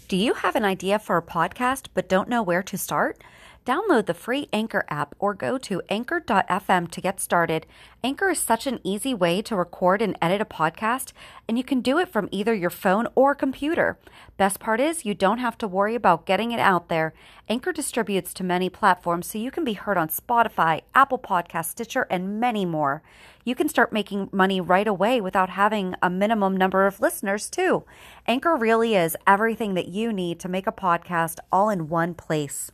Do you have an idea for a podcast but don't know where to start? Download the free Anchor app or go to anchor.fm to get started. Anchor is such an easy way to record and edit a podcast, and you can do it from either your phone or computer. Best part is you don't have to worry about getting it out there. Anchor distributes to many platforms so you can be heard on Spotify, Apple Podcasts, Stitcher, and many more. You can start making money right away without having a minimum number of listeners too. Anchor really is everything that you need to make a podcast all in one place.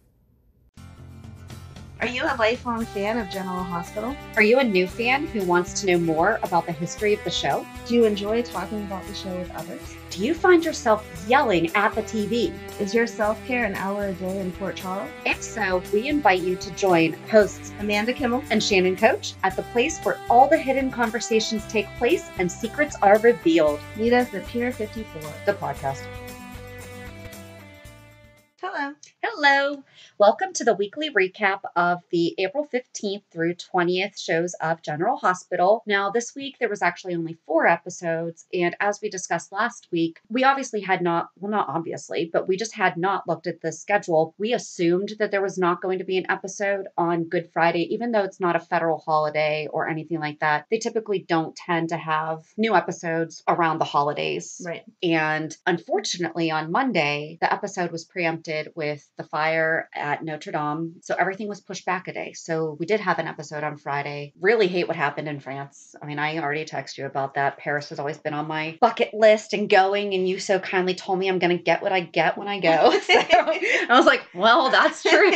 Are you a lifelong fan of General Hospital? Are you a new fan who wants to know more about the history of the show? Do you enjoy talking about the show with others? Do you find yourself yelling at the TV? Is your self-care an hour a day in Port Charles? If so, we invite you to join hosts Amanda and Shannon Coach at the place where all the hidden conversations take place and secrets are revealed. Meet us at Pier 54, the podcast. Hello. Hello. Welcome to the weekly recap of the April 15th through 20th shows of General Hospital. Now, this week, there was actually only 4 episodes. And as we discussed last week, we obviously had not but we just had not looked at the schedule. We assumed that there was not going to be an episode on Good Friday, even though it's not a federal holiday or anything like that. They typically don't tend to have new episodes around the holidays. Right. And unfortunately, on Monday, the episode was preempted with the fire at Notre Dame. So everything was pushed back a day. So we did have an episode on Friday. Really hate what happened in France. I mean, I already texted you about that. Paris has always been on my bucket list and going, and you so kindly told me I'm going to get what I get when I go. So I was like, well, that's true.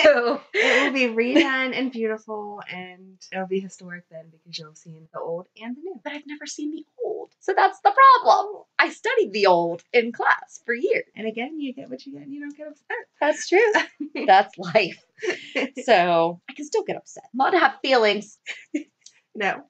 It will be redone and beautiful, and it'll be historic then because you'll have seen the old and the new. But I've never seen the old. So that's the problem. I studied the old in class for years. And again, you get what you get and you don't get upset. That's true. That's life. So I can still get upset. Not have feelings. No.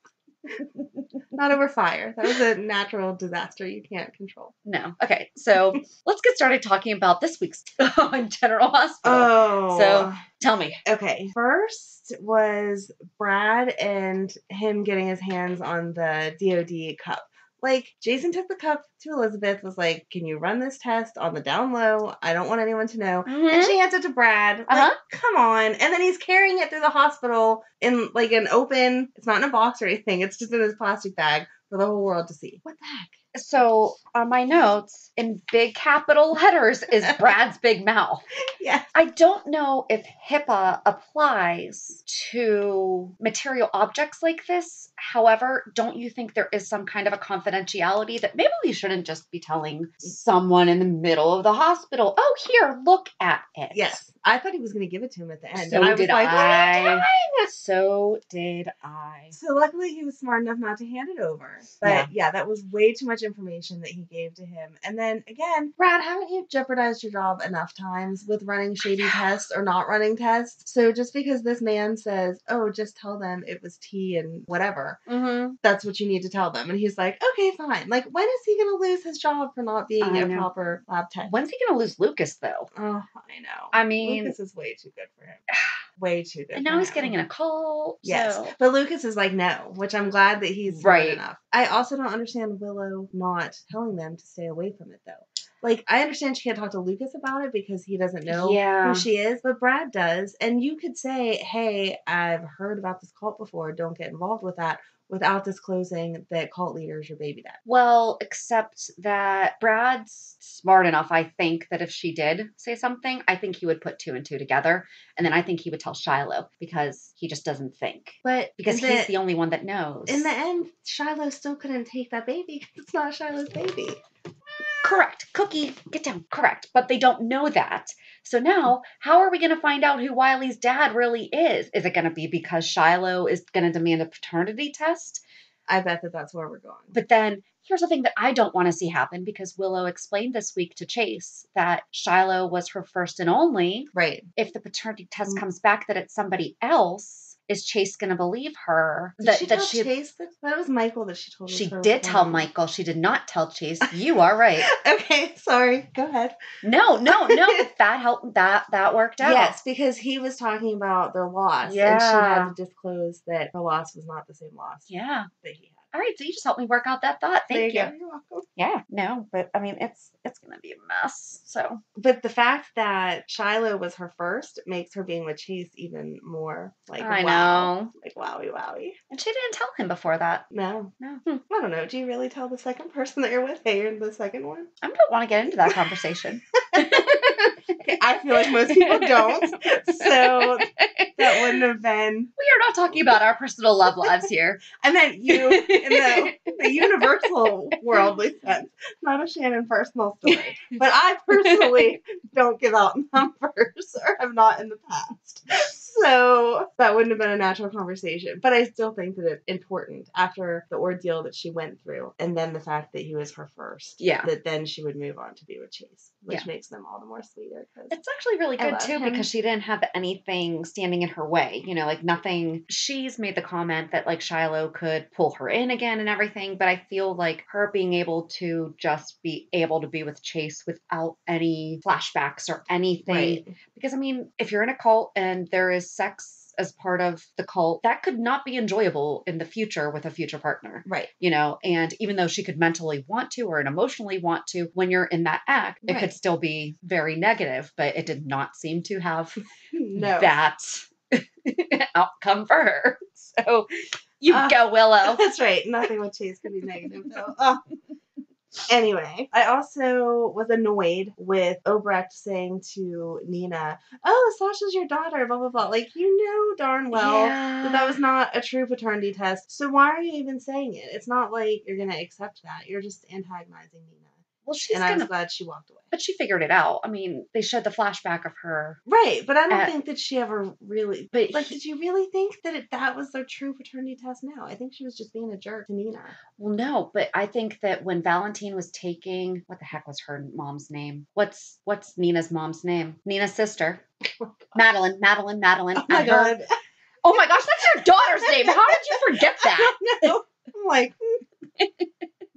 Not over fire. That was a natural disaster you can't control. No. Okay. So let's get started talking about this week's General Hospital. Oh. So tell me. Okay. First was Brad and him getting his hands on the DOD cup. Like, Jason took the cup to Elizabeth, was like, can you run this test on the down low? I don't want anyone to know. Mm-hmm. And she hands it to Brad. Like, come on. And then he's carrying it through the hospital in, like, an open, it's not in a box or anything. It's just in his plastic bag for the whole world to see. What the heck? So on my notes, in big capital letters, is Brad's big mouth. Yeah. I don't know if HIPAA applies to material objects like this. However, don't you think there is some kind of a confidentiality that maybe we shouldn't just be telling someone in the middle of the hospital, oh, here, look at it. Yes. I thought he was going to give it to him at the end. So and I was did like, what are you doing? So did I. So luckily he was smart enough not to hand it over. But yeah, that was way too much information that he gave to him. And then again, Brad, haven't you jeopardized your job enough times with running shady tests or not running tests? So just because this man says, oh, just tell them it was tea and whatever, that's what you need to tell them. And he's like, okay, fine. Like, when is he going to lose his job for not being a proper lab tech? When's he going to lose Lucas, though? Oh, I know. I mean, Lucas is way too good for him. Way too good. And now he's getting in a cult. Yes. So. But Lucas is like, no, which I'm glad that he's right enough. I also don't understand Willow not telling them to stay away from it, though. Like, I understand she can't talk to Lucas about it because he doesn't know who she is, but Brad does. And you could say, hey, I've heard about this cult before. Don't get involved with that, without disclosing that cult leader is your baby dad. Well, except that Brad's smart enough, I think, that if she did say something, I think he would put 2 and 2 together. And then I think he would tell Shiloh because he just doesn't think. But because he's the only one that knows. In the end, Shiloh still couldn't take that baby because it's not Shiloh's baby. Correct. Cookie, get down. Correct. But they don't know that. So now, how are we going to find out who Wiley's dad really is? Is it going to be because Shiloh is going to demand a paternity test? I bet that's where we're going. But then, here's the thing that I don't want to see happen, because Willow explained this week to Chase that Shiloh was her first and only. Right. If the paternity test comes back that it's somebody else, is Chase going to believe her? Did she tell Chase that? That was Michael that she told. She did tell Michael. She did not tell Chase. You are right. Okay, sorry. Go ahead. No. That helped. That worked out. Yes, because he was talking about their loss. Yeah. And she had to disclose that her loss was not the same loss. Yeah. That he had. All right, so you just helped me work out that thought. Thank you. You're welcome. Yeah, no, but I mean, it's going to be a mess. So, but the fact that Shiloh was her first makes her being with Chase even more like, I wow. know. Like, wowie. And she didn't tell him before that. No. No. I don't know. Do you really tell the second person that you're with, hey, you're the second one? I don't want to get into that conversation. Okay, I feel like most people don't. So that wouldn't have been. We are not talking about our personal love lives here. I meant you in the universal worldly sense, not a Shannon personal story. But I personally don't give out numbers or have not in the past. So that wouldn't have been a natural conversation. But I still think that it's important after the ordeal that she went through and then the fact that he was her first. Yeah. That then she would move on to be with Chase, which makes them all the more sweeter. It's actually really good too because she didn't have anything standing in her way. You know, like nothing. She's made the comment that like Shiloh could pull her in again and everything. But I feel like her being able to just be able to be with Chase without any flashbacks or anything. Right. Because I mean, if you're in a cult and there is sex as part of the cult, that could not be enjoyable in the future with a future partner. Right. You know, and even though she could mentally want to or emotionally want to, when you're in that act, it could still be very negative, but it did not seem to have that outcome for her. So you go, Willow. That's right. Nothing with Chase could be negative, though. Anyway, I also was annoyed with Obrecht saying to Nina, oh, Sasha's your daughter, blah, blah, blah. Like, you know darn well that was not a true paternity test. So why are you even saying it? It's not like you're going to accept that. You're just antagonizing Nina. Well, I was glad she walked away. But she figured it out. I mean, they showed the flashback of her. Right, but I don't think that she ever really... But, like, did you really think that that was their true paternity test? No, I think she was just being a jerk to Nina. Well, no, but I think that when Valentin was taking... What the heck was her mom's name? What's Nina's mom's name? Nina's sister. Madeline. Oh, my God. Oh, my gosh, that's your daughter's name. How did you forget that? No. I'm like...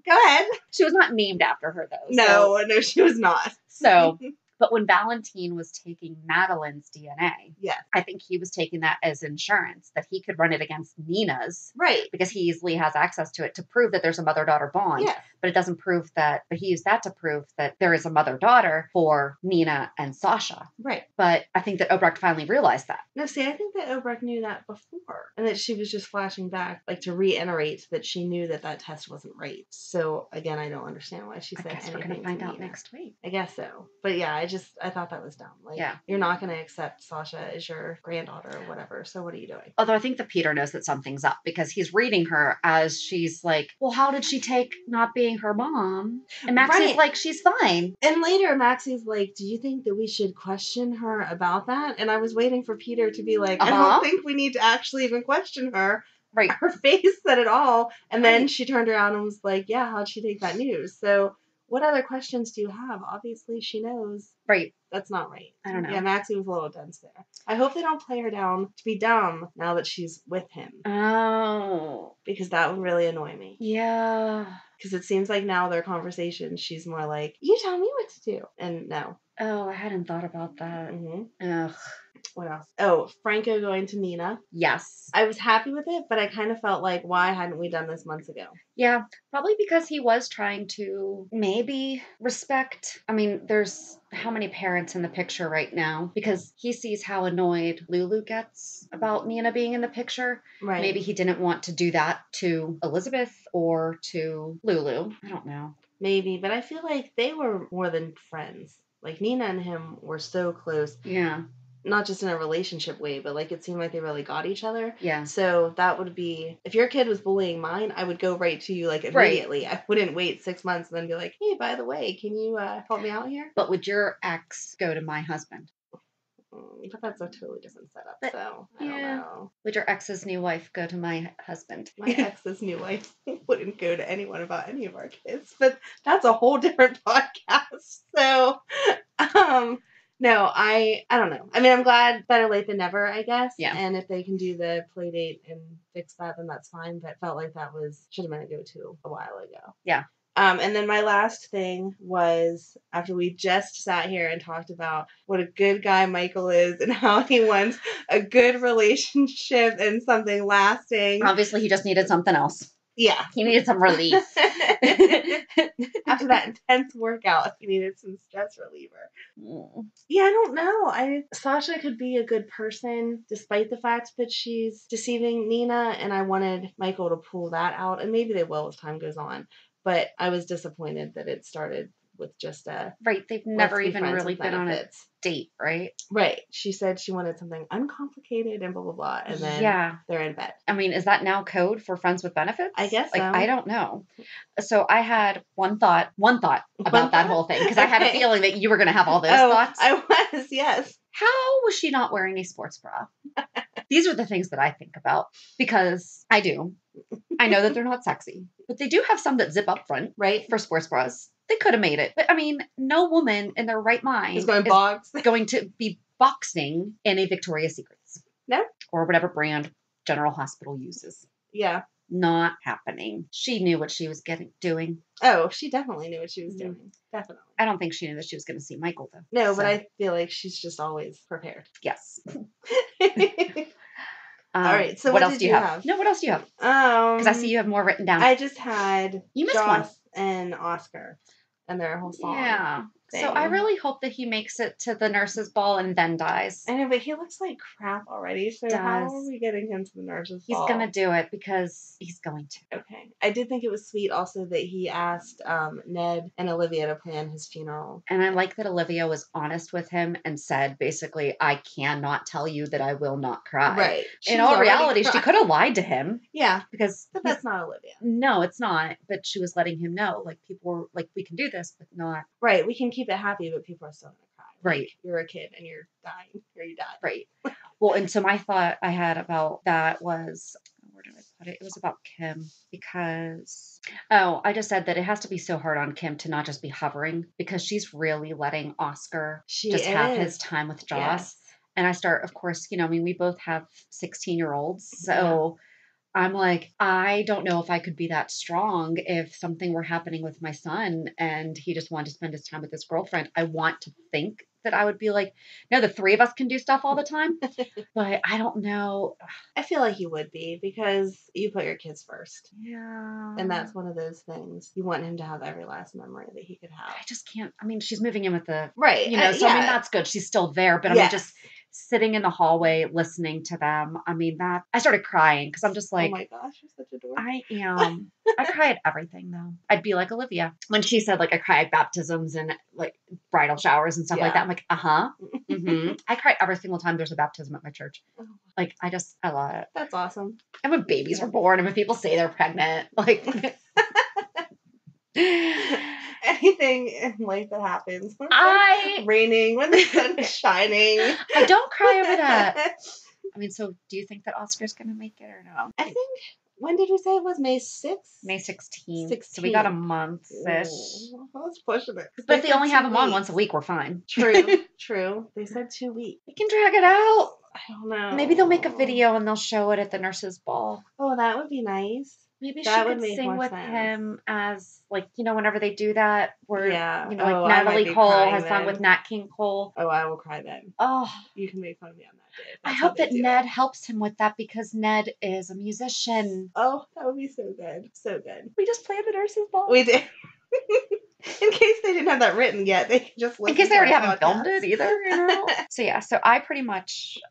Go ahead. She was not named after her, though. No, she was not. So, but when Valentin was taking Madeline's DNA, I think he was taking that as insurance, that he could run it against Nina's. Right. Because he easily has access to it to prove that there's a mother-daughter bond. Yeah. But it doesn't prove that, but he used that to prove that there is a mother-daughter for Nina and Sasha. Right. But I think that Obrecht finally realized that. No, see, I think that Obrecht knew that before. And that she was just flashing back, like to reiterate that she knew that test wasn't right. So, again, I don't understand why she said anything. We're going to find out next week. I guess so. But yeah, I thought that was dumb. Like, you're not going to accept Sasha as your granddaughter or whatever. So what are you doing? Although I think that Peter knows that something's up because he's reading her as she's like, well, how did she take not being her mom? And Maxie's like, she's fine. And later Maxie's like, do you think that we should question her about that? And I was waiting for Peter to be like, I don't think we need to actually even question her. Right. Her face said it all. And then she turned around and was like, yeah, how'd she take that news? So what other questions do you have? Obviously she knows. Right. That's not right. I don't know. Yeah, Maxie was a little dense there. I hope they don't play her down to be dumb now that she's with him. Oh. Because that would really annoy me. Yeah. Because it seems like now their conversation, she's more like, you tell me what to do. And no. Oh, I hadn't thought about that. Mm-hmm. Ugh. What else? Oh, Franco going to Nina. Yes. I was happy with it, but I kind of felt like, why hadn't we done this months ago? Yeah, probably because he was trying to maybe respect. I mean, there's how many parents in the picture right now? Because he sees how annoyed Lulu gets about Nina being in the picture. Right. Maybe he didn't want to do that to Elizabeth or to Lulu. I don't know. Maybe, but I feel like they were more than friends. Like, Nina and him were so close. Yeah. Not just in a relationship way, but like it seemed like they really got each other. Yeah. So that would be, if your kid was bullying mine, I would go right to you like immediately. Right. I wouldn't wait 6 months and then be like, hey, by the way, can you help me out here? But would your ex go to my husband? But that's a totally different setup, so I don't know. Would your ex's new wife go to my husband? My ex's new wife wouldn't go to anyone about any of our kids, but that's a whole different podcast. So, no, I don't know. I mean, I'm glad, better late than never, I guess. Yeah. And if they can do the play date and fix that, then that's fine. But felt like that should have been a go-to a while ago. Yeah. And then my last thing was, after we just sat here and talked about what a good guy Michael is and how he wants a good relationship and something lasting. Obviously, he just needed something else. Yeah. He needed some relief. After that intense workout, he needed some stress reliever. Yeah, I don't know. Sasha could be a good person despite the fact that she's deceiving Nina, and I wanted Michael to pull that out, and maybe they will as time goes on. But I was disappointed that it started with just a right. They've never even really been on a date, right? Right. She said she wanted something uncomplicated and blah blah blah, and then they're in bed. I mean, is that now code for friends with benefits? I guess so. I don't know. So I had one thought about that whole thing because I had a feeling that you were going to have all those thoughts. I was, yes. How was she not wearing a sports bra? These are the things that I think about because I do. I know that they're not sexy, but they do have some that zip up front, right? For sports bras. They could have made it. But I mean, no woman in their right mind is going to be boxing in a Victoria's Secrets. No. Or whatever brand General Hospital uses. Yeah. Not happening. She knew what she was doing. Oh, she definitely knew what she was doing. Definitely. I don't think she knew that she was going to see Michael, though. No, but I feel like she's just always prepared. Yes. All right. So what else do you have? No, what else do you have? Because I see you have more written down. I just had you missed Joss one. and Oscar and their whole song. Yeah. So I really hope that he makes it to the nurse's ball and then dies. I know, but he looks like crap already. So how are we getting him to the nurse's ball? He's going to do it because he's going to. Okay. I did think it was sweet also that he asked Ned and Olivia to plan his funeral. And I like that Olivia was honest with him and said, basically, I cannot tell you that I will not cry. Right. In all reality, she could have lied to him. Yeah. But that's not Olivia. No, it's not. But she was letting him know, like, people were like, we can do this, but not. Right. We can keep it happy, but people are still going to cry. Right. Like, you're a kid and you're dying or you died. Right. Well, and so my thought I had about that was, where did I put it? It was about Kim because, I just said that it has to be so hard on Kim to not just be hovering because she's really letting Oscar have his time with Joss. Yes. And I start, of course, we both have 16-year-olds. So I'm like, I don't know if I could be that strong if something were happening with my son and he just wanted to spend his time with his girlfriend. I want to think that I would be like, no, the three of us can do stuff all the time. But I don't know. I feel like you would be because you put your kids first. Yeah. And that's one of those things. You want him to have every last memory that he could have. I just can't. I mean, she's moving in with the... Right. So I mean, that's good. She's still there. But I mean, just... sitting in the hallway listening to them. I mean, I started crying because I'm just like, oh my gosh, you're such a dork. I am. I cry at everything though. I'd be like Olivia when she said like I cry at baptisms and like bridal showers and stuff like that. I'm like, mm-hmm. I cry every single time there's a baptism at my church. Like I love it. That's awesome. And when babies were born and when people say they're pregnant, like anything in life that happens. When raining, when the sun's shining. I don't cry over that. I mean, so do you think that Oscar's going to make it or no? I think, when did we say it was? May 6th? May 16th. So we got a month-ish. I was pushing it. But if they only have him on once a week, we're fine. True. They said 2 weeks. We can drag it out. I don't know. Maybe they'll make a video and they'll show it at the nurse's ball. Oh, that would be nice. Maybe she could sing with him as, like, whenever they do that, where, like Natalie Cole has sung with Nat King Cole. Oh, I will cry then. Oh. You can make fun of me on that day. I hope that Ned helps him with that because Ned is a musician. Oh, that would be so good. So good. We just played the nurse's ball. We did. In case they didn't have that written yet, they can just listen. In case they already haven't filmed it either, So I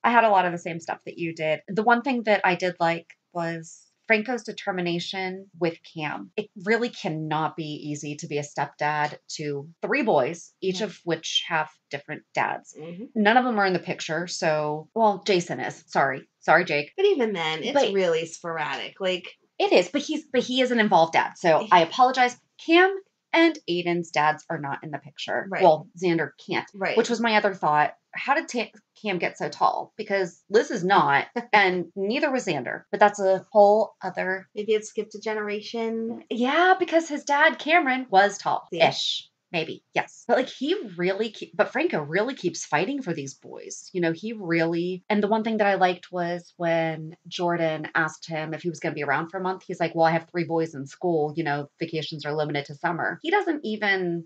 had a lot of the same stuff that you did. The one thing that I did like was Franco's determination with Cam. It really cannot be easy to be a stepdad to 3 boys, each of which have different dads. Mm-hmm. None of them are in the picture. So, well, Jason is. Sorry, Jake. But even then, it's really sporadic. Like it is, but he is an involved dad. So I apologize. Cam and Aiden's dads are not in the picture. Right. Well, Xander can't. Right. Which was my other thought. How did Cam get so tall? Because Liz is not, and neither was Xander. But that's a whole other... Maybe it skipped a generation. Yeah, because his dad, Cameron, was tall-ish. Maybe, yes. But like but Franco really keeps fighting for these boys. He really, and the one thing that I liked was when Jordan asked him if he was going to be around for a month. He's like, well, I have 3 boys in school. Vacations are limited to summer. He doesn't even,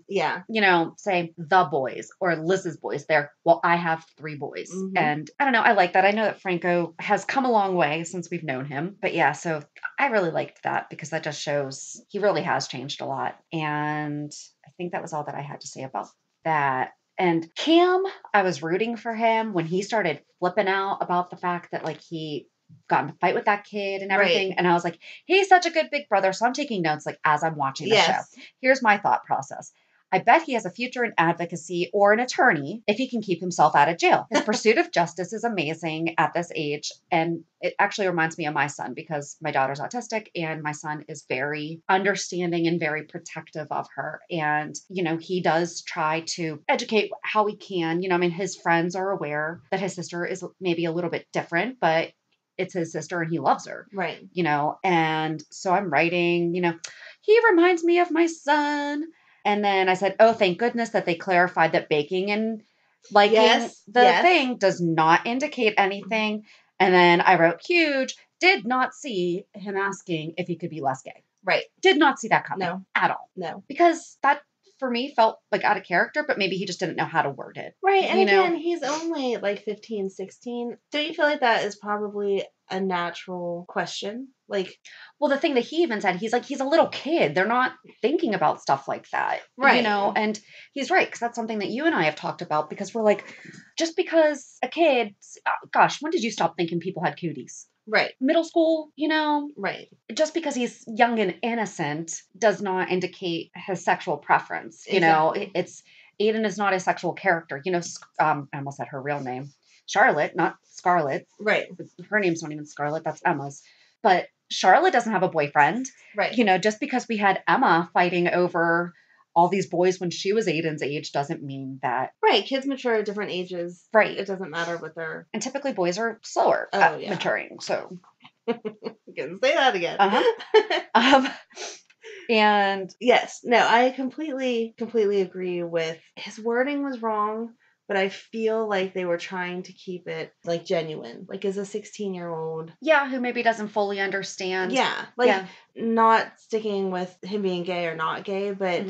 say the boys or Liz's boys there. Well, I have 3 boys. Mhm. And I don't know. I like that. I know that Franco has come a long way since we've known him. But yeah, so I really liked that because that just shows he really has changed a lot. And I think that was all that I had to say about that. And Cam, I was rooting for him when he started flipping out about the fact that like he got in a fight with that kid and everything. Right. And I was like, he's such a good big brother. So I'm taking notes like as I'm watching the show. Here's my thought process. I bet he has a future in advocacy or an attorney if he can keep himself out of jail. His pursuit of justice is amazing at this age. And it actually reminds me of my son because my daughter's autistic and my son is very understanding and very protective of her. And, he does try to educate how he can. His friends are aware that his sister is maybe a little bit different, but it's his sister and he loves her. Right. And so I'm writing, he reminds me of my son. And then I said, oh, thank goodness that they clarified that baking and liking the thing does not indicate anything. And then I wrote huge, did not see him asking if he could be less gay. Right. Did not see that coming at all. No. Because that for me felt like out of character, but maybe he just didn't know how to word it. Right. And again, he's only like 15, 16. Don't you feel like that is probably a natural question? Like, well, the thing that he even said, he's a little kid. They're not thinking about stuff like that. Right. And he's right. Because that's something that you and I have talked about because we're like, just because a kid, gosh, when did you stop thinking people had cooties? Right. Middle school, Right. Just because he's young and innocent does not indicate his sexual preference. Exactly. Aiden is not a sexual character. I almost said her real name. Charlotte, not Scarlett. Right. Her name's not even Scarlett. That's Emma's. But Charlotte doesn't have a boyfriend. Right. Just because we had Emma fighting over all these boys when she was Aiden's age doesn't mean that. Right. Kids mature at different ages. Right. It doesn't matter what they're. And typically boys are slower at maturing. So. Can say that again. Uh-huh. And yes, no, I completely agree with his wording was wrong, but I feel like they were trying to keep it like genuine, like as a 16-year-old. Yeah, who maybe doesn't fully understand. Yeah, not sticking with him being gay or not gay, but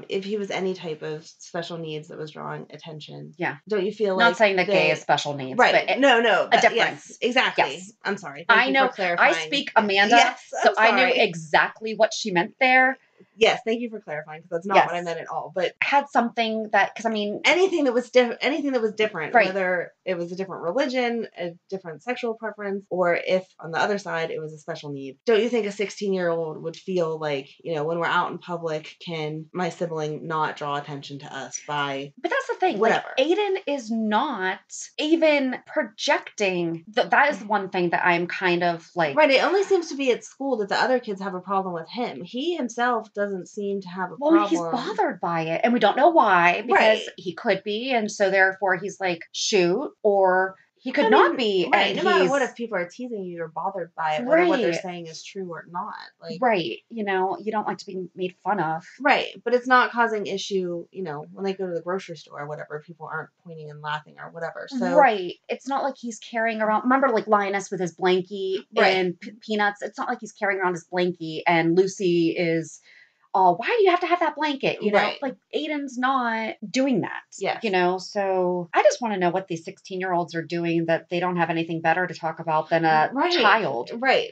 if he was any type of special needs that was drawing attention. Yeah. Don't you feel like not saying that gay is special needs, right? But no, a difference. Yes, exactly. Yes. I'm sorry. Thank you know. for clarifying. I speak Amanda, so I knew exactly what she meant there. Yes, thank you for clarifying because that's not what I meant at all. But had something that because anything that was different, right. Whether it was a different religion, a different sexual preference, or if on the other side it was a special need. Don't you think a 16-year-old would feel like when we're out in public, can my sibling not draw attention to us by? But that's the thing. Whatever. Like, Aiden is not even projecting. That is one thing that I'm kind of like. Right. It only seems to be at school that the other kids have a problem with him. He himself doesn't seem to have a problem. Well, he's bothered by it, and we don't know why because he could be, and so therefore he's like, shoot, or he could not be. Right. And no matter what, if people are teasing you, you're bothered by it, whether what they're saying is true or not. Like, right. You don't like to be made fun of. Right. But it's not causing issue, when they go to the grocery store or whatever, people aren't pointing and laughing or whatever. So right. It's not like he's carrying around, remember like Linus with his blankie and Peanuts? It's not like he's carrying around his blankie and Lucy is, why do you have to have that blanket? Like Aiden's not doing that. Yes. So I just want to know what these 16-year-olds are doing that they don't have anything better to talk about than a child. Right.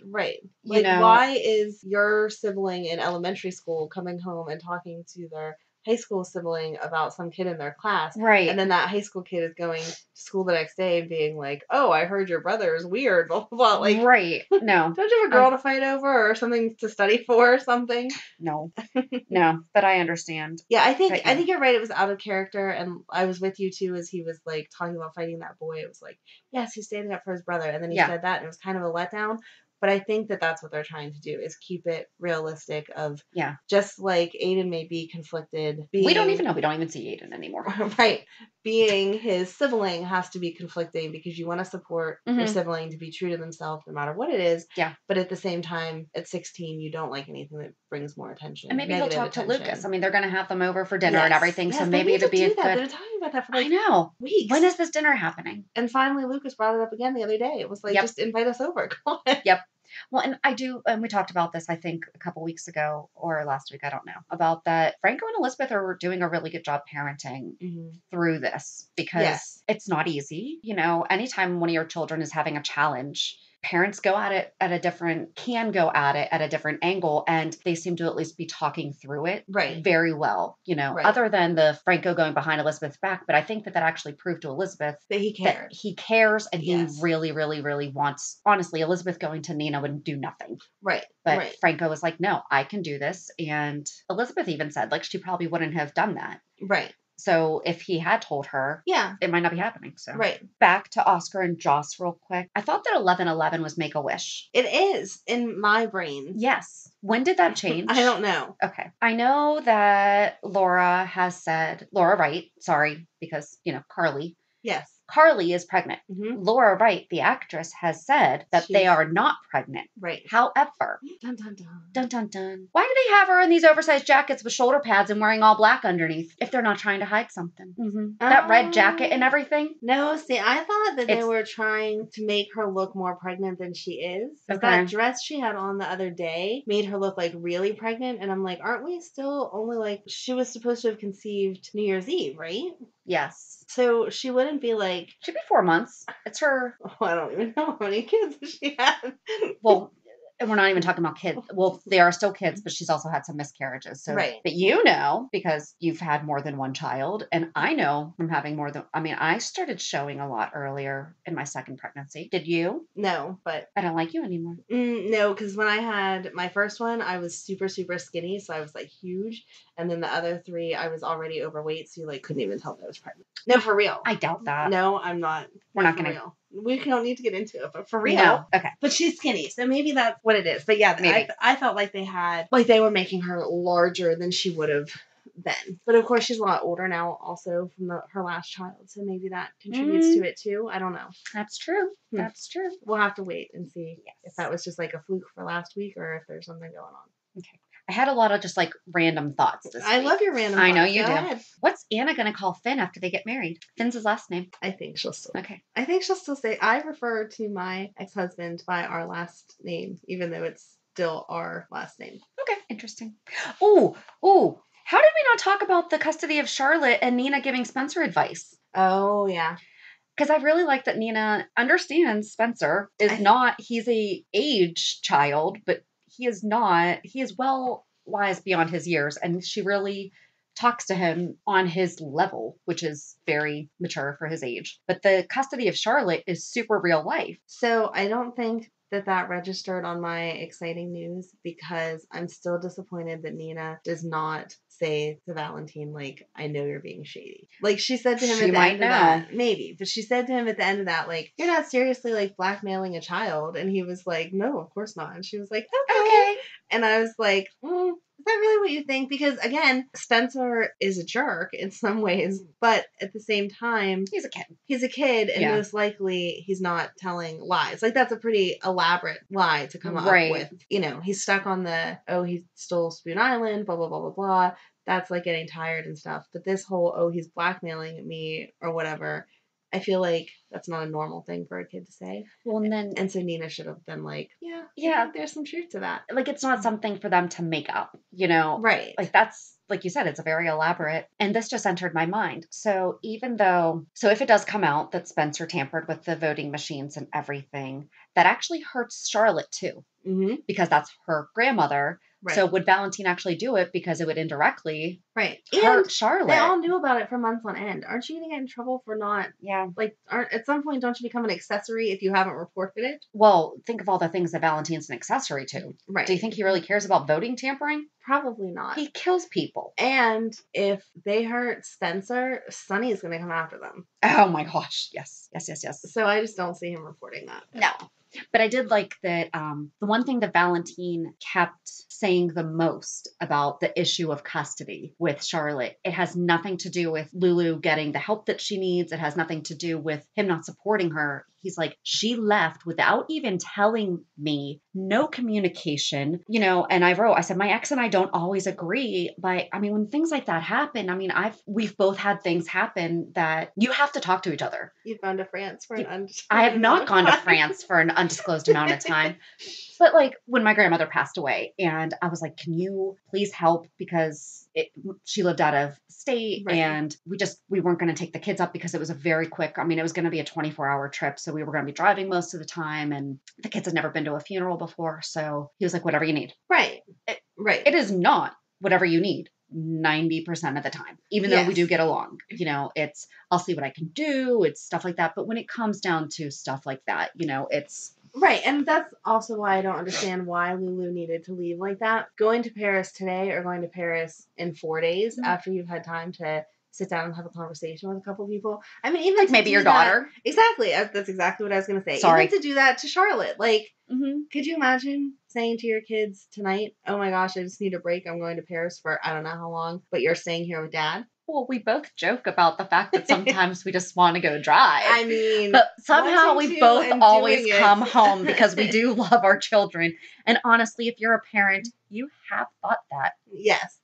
Like, why is your sibling in elementary school coming home and talking to their high school sibling about some kid in their class? Right. And then that high school kid is going to school the next day and being like, oh, I heard your brother is weird, blah, blah, blah. Like, right. No. Don't you have a girl to fight over or something to study for or something? No. No, but I understand. Yeah, I think you're right. It was out of character, and I was with you too as he was like talking about fighting that boy. It was like, yes, he's standing up for his brother, and then he said that, and it was kind of a letdown. But I think that that's what they're trying to do, is keep it realistic of, Yeah. just like Aiden may be conflicted. We don't even know. We don't even see Aiden anymore. Right. Being his sibling has to be conflicting because you want to support your sibling to be true to themselves no matter what it is. Yeah. But at the same time, at 16, you don't like anything that brings more attention. And maybe he'll talk attention. to Lucas. I mean, they're going to have them over for dinner and everything. So maybe it'll be a good... They're talking about that for like I know. weeks. When is this dinner happening? And finally, Lucas brought it up again the other day. It was like, just invite us over. Come on. Yep. Well, and we talked about this, I think, a couple weeks ago or last week, I don't know, about that Franco and Elizabeth are doing a really good job parenting through this, because it's not easy. You know, anytime one of your children is having a challenge, parents can go at it at a different angle, and they seem to at least be talking through it very well, you know, other than the Franco going behind Elizabeth's back. But I think that actually proved to Elizabeth that he cares and he really, really, really wants, honestly, Elizabeth going to Nina would do nothing. Right. But Franco was like, no, I can do this. And Elizabeth even said, like, she probably wouldn't have done that. Right. So if he had told her, it might not be happening. So back to Oscar and Joss real quick. I thought that 11/11 was Make-A-Wish. It is in my brain. Yes. When did that change? I don't know. Okay. I know that Laura Wright, sorry, because, you know, Carly. Yes. Carly is pregnant. Laura Wright, the actress, has said that they are not pregnant. Right. However, dun, dun, dun. Dun, dun, dun. Why do they have her in these oversized jackets with shoulder pads and wearing all black underneath if they're not trying to hide something? That red jacket and everything? No, see, I thought that they were trying to make her look more pregnant than she is. That dress she had on the other day made her look like really pregnant. And I'm like, aren't we still only like, she was supposed to have conceived New Year's Eve, right? Yes. So she wouldn't be like... She'd be 4 months. It's her... Oh, I don't even know how many kids she had. Well... And we're not even talking about kids. Well, they are still kids, but she's also had some miscarriages. So, but you know, because you've had more than one child. And I know from having more than, I mean, I started showing a lot earlier in my second pregnancy. Did you? No, but. I don't like you anymore. No, because when I had my first one, I was super, super skinny. So I was like huge. And then the other three, I was already overweight. So you like couldn't even tell that I was pregnant. No, for real. I doubt that. No, I'm not. We're not going to. We don't need to get into it, but for real. No. Okay. But she's skinny, so maybe that's what it is. But yeah, I felt like they were making her larger than she would have been. But of course, she's a lot older now also from her last child, so maybe that contributes to it too. I don't know. That's true. That's true. We'll have to wait and see if that was just like a fluke for last week or if there's something going on. Okay. I had a lot of just like random thoughts this week. I love your random thoughts. I know you Go do. ahead. What's Anna going to call Finn after they get married? Finn's his last name. I think she'll still. Okay. I think she'll still say, I refer to my ex-husband by our last name, even though it's still our last name. Okay. Interesting. Ooh. How did we not talk about the custody of Charlotte and Nina giving Spencer advice? Oh, yeah. Because I really like that Nina understands Spencer is he's a age child, but he is well wise beyond his years. And she really talks to him on his level, which is very mature for his age. But the custody of Charlotte is super real life. So I don't think that registered on my exciting news because I'm still disappointed that Nina does not say to Valentin, like, I know you're being shady. Like, she said to him at the end of that. Maybe. But she said to him at the end of that, like, you're not seriously, like, blackmailing a child. And he was like, no, of course not. And she was like, okay. And I was like, is that really what you think? Because, again, Spencer is a jerk in some ways, but at the same time... He's a kid. He's a kid, and most likely he's not telling lies. Like, that's a pretty elaborate lie to come up with. You know, he's stuck on he stole Spoon Island, blah, blah, blah, blah, blah. That's, like, getting tired and stuff. But this whole, he's blackmailing me or whatever... I feel like that's not a normal thing for a kid to say. Well, and so Nina should have been like, yeah, there's some truth to that. Like, it's not something for them to make up, you know? Right. Like, that's, like you said, it's a very elaborate, and this just entered my mind. So if it does come out that Spencer tampered with the voting machines and everything, that actually hurts Charlotte too, because that's her grandmother. Right. So would Valentin actually do it because it would indirectly hurt Charlotte? They all knew about it for months on end. Aren't you going to get in trouble for not? Yeah. Like, at some point, don't you become an accessory if you haven't reported it? Well, think of all the things that Valentin's an accessory to. Right. Do you think he really cares about voting tampering? Probably not. He kills people. And if they hurt Spencer, Sonny's going to come after them. Oh my gosh. Yes. So I just don't see him reporting that. No. But I did like that the one thing that Valentin kept saying the most about the issue of custody with Charlotte, it has nothing to do with Lulu getting the help that she needs. It has nothing to do with him not supporting her. He's like, she left without even telling me, no communication, and I said, my ex and I don't always agree. But I mean, when things like that happen, I mean, we've both had things happen that you have to talk to each other. You've gone to France for an undisclosed I have not gone to time. France for an undisclosed amount of time. But like when my grandmother passed away, and I was like, can you please help? Because she lived out of state, Right. and we weren't going to take the kids up because it was it was going to be a 24-hour trip. So we were going to be driving most of the time, and the kids had never been to a funeral before. So he was like, whatever you need. Right. Right. It is not whatever you need 90% of the time, even though we do get along. It's, I'll see what I can do. It's stuff like that. But when it comes down to stuff like that, it's... Right, and that's also why I don't understand why Lulu needed to leave like that. Going to Paris today or going to Paris in 4 days after you've had time to sit down and have a conversation with a couple people. I mean, even like maybe your daughter. Exactly. That's exactly what I was going to say. Sorry. Even to do that to Charlotte. Like, could you imagine saying to your kids tonight, oh my gosh, I just need a break. I'm going to Paris for I don't know how long, but you're staying here with Dad? Well, we both joke about the fact that sometimes we just want to go drive. I mean, but somehow we both always come home because we do love our children. And honestly, if you're a parent, you have thought that. Yes.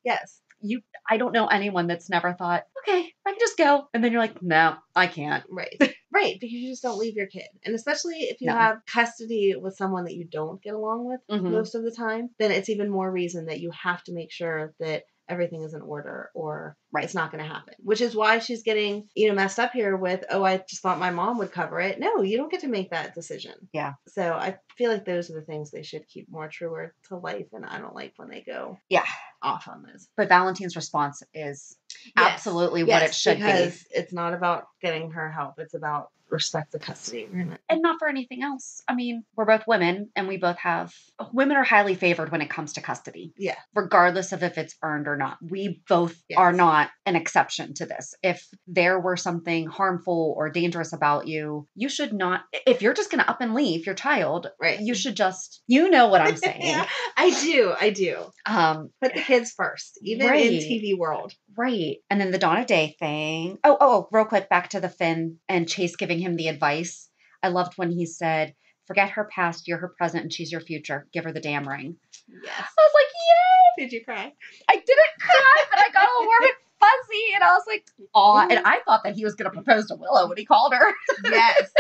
I don't know anyone that's never thought, okay, I can just go. And then you're like, no, I can't. Right. Right. Because you just don't leave your kid. And especially if you have custody with someone that you don't get along with most of the time, then it's even more reason that you have to make sure that everything is in order or it's not going to happen. Which is why she's getting, messed up here with, oh, I just thought my mom would cover it. No, you don't get to make that decision. Yeah. So I feel like those are the things they should keep more truer to life. And I don't like when they go off on this. But Valentin's response is absolutely what it should be. Because it's not about getting her help. It's about respect the custody agreement. And not for anything else. I mean, we're both women and women are highly favored when it comes to custody. Yeah. Regardless of if it's earned or not. We both are not an exception to this. If there were something harmful or dangerous about you, you should not, if you're just going to up and leave your child, you should just, you know what I'm saying. Yeah, I do. Put the kids first, even in TV world. Right. And then the Dawn of Day thing. Oh, real quick, back to the Finn and Chase giving him the advice. I loved when he said, forget her past, you're her present, and she's your future. Give her the damn ring. Yes. I was like, yay! Did you cry? I didn't cry, but I got all warm and fuzzy, and I was like, aw. And I thought that he was going to propose to Willow when he called her. Yes.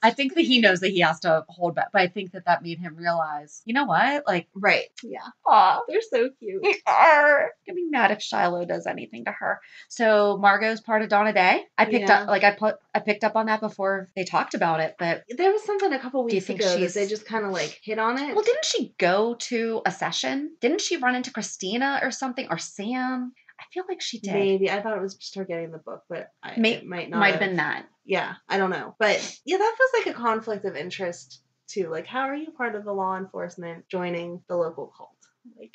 I think that he knows that he has to hold back, but I think that made him realize, you know what? Like, right. Yeah. Aw. They're so cute. They are. I'd be mad if Shiloh does anything to her. So Margot's part of Dawn of Day. I picked up on that before they talked about it, but there was something a couple weeks ago that they just kind of like hit on it. Well, didn't she go to a session? Didn't she run into Christina or something, or Sam? I feel like she did. Maybe. I thought it was just her getting the book, but it might not. Might have been that. Yeah, I don't know. But yeah, that feels like a conflict of interest too. Like, how are you part of the law enforcement joining the local cult? Like,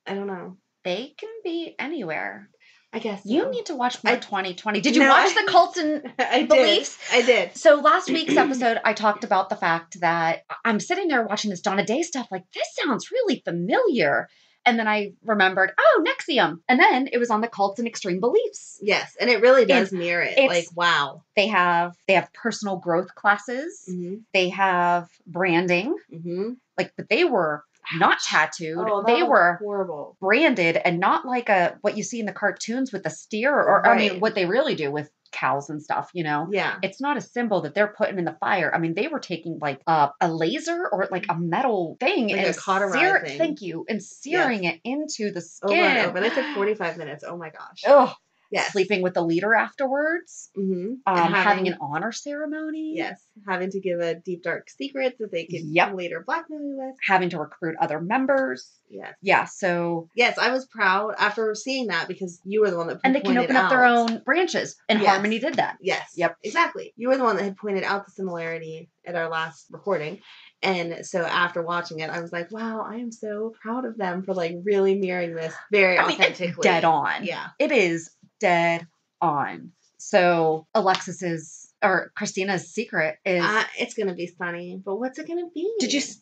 I don't know. They can be anywhere. I guess you need to watch more 2020. Did you watch the Cult and Beliefs? I did. So last week's episode, I talked about the fact that I'm sitting there watching this Dawn of Day stuff. Like, this sounds really familiar. And then I remembered, NXIVM. And then it was on the Cults and Extreme Beliefs. Yes, and it really does mirror it. Like, wow. They have personal growth classes. Mm-hmm. They have branding. Mm-hmm. But they were not tattooed. Oh, they were horrible. Branded, and not like what you see in the cartoons with the steer, or I mean, what they really do with cows and stuff, Yeah. It's not a symbol that they're putting in the fire. I mean, they were taking like a laser or like a metal thing like and cauterizing. Thank you. And searing it into the skin. Over and over. That took 45 minutes. Oh my gosh. Oh. Yes. Sleeping with the leader afterwards. Mm-hmm. Having an honor ceremony. Yes. Having to give a deep, dark secret that they could later blackmail you with. Having to recruit other members. Yes. Yeah. So. Yes, I was proud after seeing that because you were the one that pointed out. And they can open up their own branches. And Harmony did that. Yes. Yep. Exactly. You were the one that had pointed out the similarity at our last recording. And so after watching it, I was like, wow, I am so proud of them for like really mirroring this very authentically. It's dead on. Yeah. It is dead on. So Alexis's or Christina's secret is. It's gonna be Sunny, but what's it gonna be?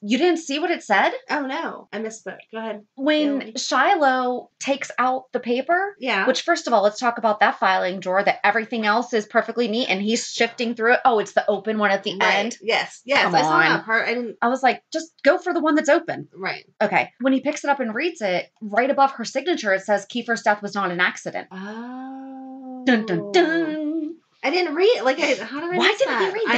You didn't see what it said? Oh no, I missed it. Go ahead. When Shiloh takes out the paper, which first of all, let's talk about that filing drawer that everything else is perfectly neat and he's shifting through it. Oh, it's the open one at the end. Yes. Come I saw on. that part. I was like, just go for the one that's open. Right. Okay. When he picks it up and reads it, right above her signature, it says Kiefer's death was not an accident. Oh. Dun, dun, dun. I didn't read it. How did I Why miss didn't that? you read that?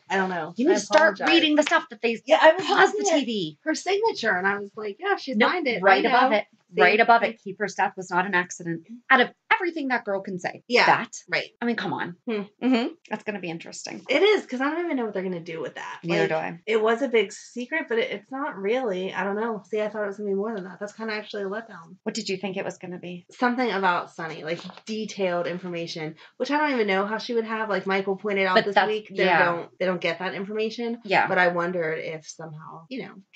I don't know. You need to start reading the stuff that they pause the TV. Her signature, and I was like, yeah, she signed it. Right above it. Right above it. Kiefer's death was not an accident. Out of everything that girl can say. Yeah. That. Right. I mean, come on. Mm-hmm. That's going to be interesting. It is, because I don't even know what they're going to do with that. Neither do I. It was a big secret, but it's not really. I don't know. See, I thought it was going to be more than that. That's kind of actually a letdown. What did you think it was going to be? Something about Sunny, detailed information, which I don't even know how she would have. Michael pointed out this week, they don't get that information. Yeah. But I wondered if somehow,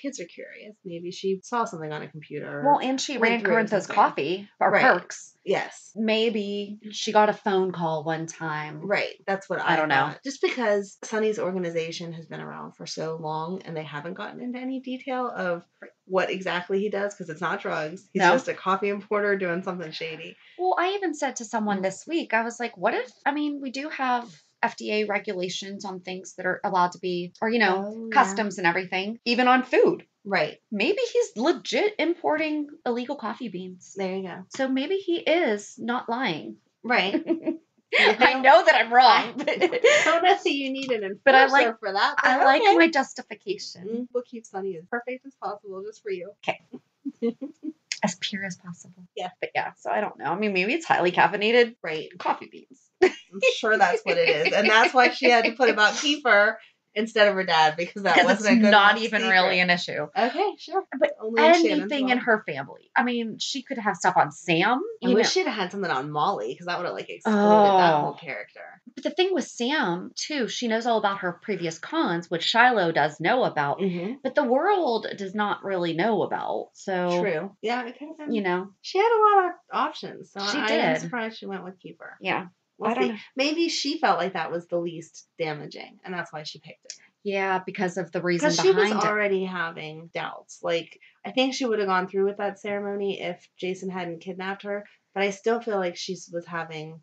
kids are curious. Maybe she saw something on a computer. Well, and she ran Corinthos coffee or Perks. Yes. Maybe she got a phone call one time. Right. That's what I don't know. Just because Sunny's organization has been around for so long and they haven't gotten into any detail of what exactly he does, because it's not drugs. He's just a coffee importer doing something shady. Well, I even said to someone this week, I was like, what if, we do have FDA regulations on things that are allowed to be, or, customs and everything, even on food. Right. Maybe he's legit importing illegal coffee beans. There you go. So maybe he is not lying. Right. I know that I'm wrong. Don't know that you need an enforcer for that. But I like my justification. We'll keep Sunny as perfect as possible just for you. Okay. As pure as possible. Yeah. But yeah, so I don't know. Maybe it's highly caffeinated. Right. Coffee beans. I'm sure that's what it is. And that's why she had to put about Kiefer instead of her dad, because that wasn't a good not even secret. Really an issue. Okay, sure. But only anything in her family. She could have stuff on Sam. I wish she'd have had something on Molly, because that would have exploded that whole character. But the thing with Sam, too, she knows all about her previous cons, which Shiloh does know about, but the world does not really know about. So true. Yeah, it could have been. She had a lot of options. So she I am surprised she went with Kiefer. Yeah. We'll see. Maybe she felt like that was the least damaging, and that's why she picked it. Yeah, because of the reason behind it. Because she was already having doubts. I think she would have gone through with that ceremony if Jason hadn't kidnapped her. But I still feel like she was having,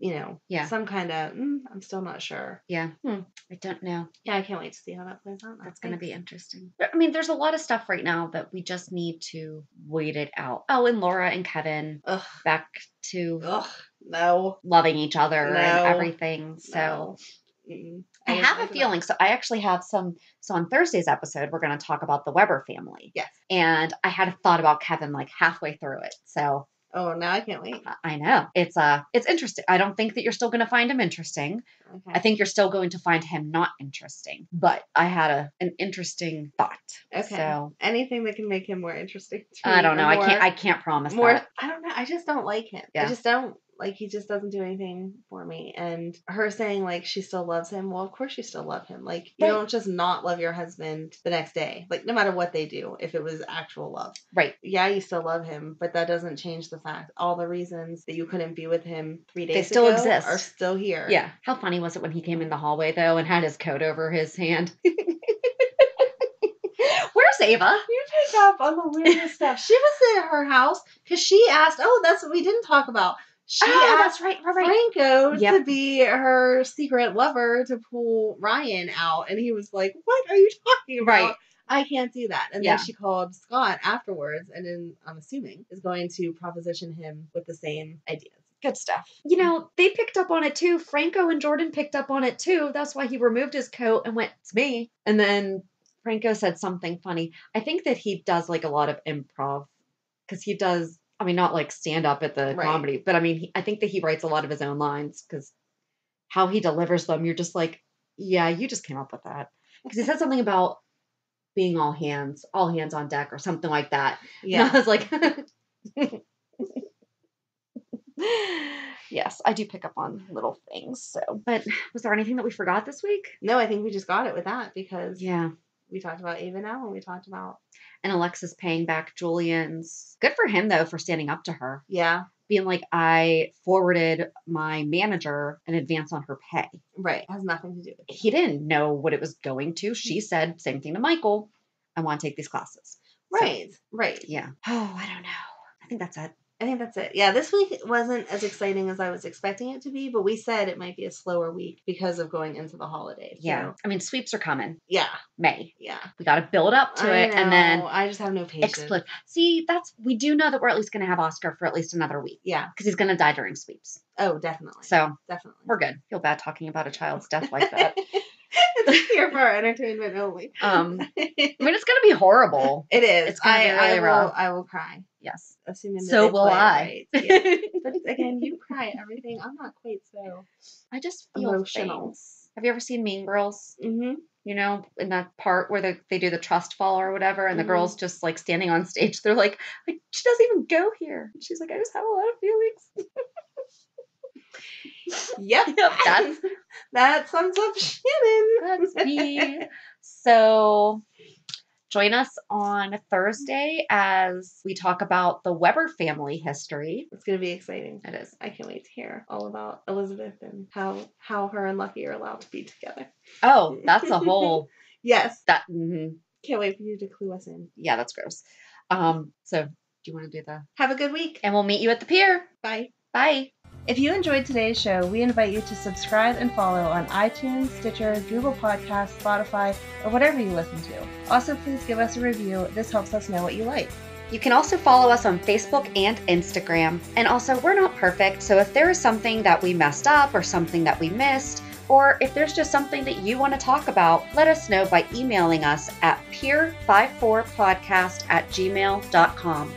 some kind of, I'm still not sure. Yeah. I don't know. Yeah, I can't wait to see how that plays out. That's going to be interesting. There's a lot of stuff right now that we just need to wait it out. Oh, and Laura and Kevin back to loving each other and everything. So I have a feeling. So I actually have some. So on Thursday's episode, we're going to talk about the Weber family. Yes. And I had a thought about Kevin halfway through it. So. Oh, now I can't wait. I know. It's interesting. I don't think that you're still going to find him interesting. Okay. I think you're still going to find him not interesting. But I had an interesting thought. Okay. So anything that can make him more interesting to me. I don't know. I can't promise that. I don't know. I just don't like him. Yeah. I just don't. He just doesn't do anything for me. And her saying, she still loves him. Well, of course you still love him. You don't just not love your husband the next day. No matter what they do, if it was actual love. Right. Yeah, you still love him, but that doesn't change the fact. All the reasons that you couldn't be with him 3 days ago still exist. Are still here. Yeah. How funny was it when he came in the hallway, though, and had his coat over his hand? Where's Ava? You picked up on the weirdest stuff. She was at her house because she asked, that's what we didn't talk about. She asked Franco to be her secret lover to pull Ryan out. And he was like, what are you talking about? Right. I can't do that. And then she called Scott afterwards and then, I'm assuming, is going to proposition him with the same ideas. Good stuff. They picked up on it too. Franco and Jordan picked up on it too. That's why he removed his coat and went, it's me. And then Franco said something funny. I think that he does a lot of improv because he does. Not stand up at the comedy, but I think that he writes a lot of his own lines because how he delivers them, you're just yeah, you just came up with that. Because he said something about being all hands on deck or something like that. Yeah. And I was like, yes, I do pick up on little things. So, but was there anything that we forgot this week? No, I think we just got it with that because we talked about Ava now and we talked about. And Alexis paying back Julian's. Good for him, though, for standing up to her. Yeah. being like, I forwarded my manager an advance on her pay. Right. It has nothing to do with it. He didn't know what it was going to. She said, same thing to Michael, I want to take these classes. Right. Right. Yeah. Oh, I don't know. I think that's it. I think that's it. Yeah, this week wasn't as exciting as I was expecting it to be, but we said it might be a slower week because of going into the holidays. Yeah. So. I mean, sweeps are coming. Yeah. May. Yeah. We got to build up to it. And then I just have no patience. explode. See, we do know that we're at least going to have Oscar for at least another week. Yeah. Because he's going to die during sweeps. Oh, definitely. So. Definitely. We're good. Feel bad talking about a child's death like that. It's here for our entertainment only. I mean, it's going to be horrible. It is. It's going to be really rough. I will cry. Yes. Assuming that so will I. Right. Yeah. But again, you cry at everything. I'm not quite so. I just feel emotional. Things. Have you ever seen Mean Girls? Mm-hmm. You know, in that part where they do the trust fall or whatever, and the girl's just like standing on stage. They're like, she doesn't even go here. She's like, I just have a lot of feelings. Yep. That sums up Shannon. That's me. So join us on Thursday as we talk about the Weber family history. It's going to be exciting. It is. I can't wait to hear all about Elizabeth and how her and Lucky are allowed to be together. Oh, that's a whole... Yes. Mm-hmm. Can't wait for you to clue us in. Yeah, that's gross. So do you want to do the... Have a good week. And we'll meet you at the pier. Bye. Bye. If you enjoyed today's show, we invite you to subscribe and follow on iTunes, Stitcher, Google Podcasts, Spotify, or whatever you listen to. Also, please give us a review. This helps us know what you like. You can also follow us on Facebook and Instagram. And also, we're not perfect, so if there is something that we messed up or something that we missed, or if there's just something that you want to talk about, let us know by emailing us at peer54podcast@gmail.com.